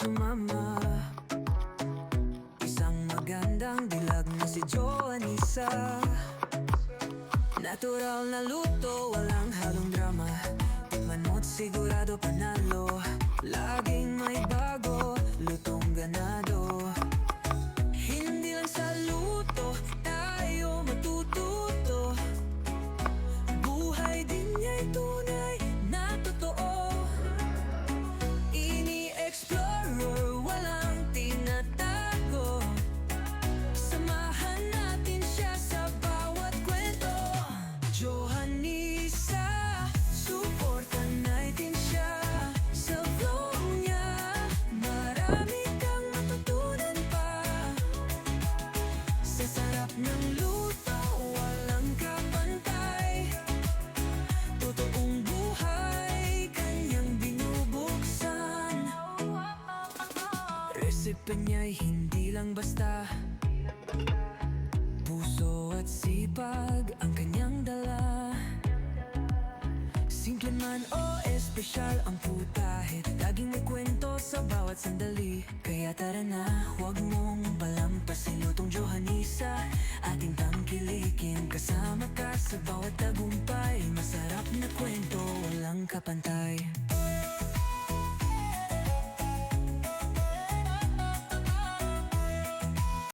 sumama. Isang magandang dilag na si Joannisa. Natural na luto, walang halong drama. Tikman mo't sigurado panalo. Laging may bago, lutong ganado. Hindi lang sa luto tayo matututo. Buhay din niya'y tunay na totoo. Ini-explorer, walang tinatago. Samahan natin siya sa bawat kwento. Joannisa, suportan natin siya. Sa flow niya, marami kang matutunan pa. Sa sarap ng luto, walang kapantay. Totoong buhay, kanyang binubuksan. Resipe niya'y hindi lang basta. Puso at sipag ang kanyang dala. Simple man o espesyal ang putahe, laging may kwento sa bawat sandali. Kaya tara na, huwag mong palampasin lutong Joannisa. Ating tangkilikin, kasama ka sa bawat tagumpay. Masarap na kwento, walang kapantay.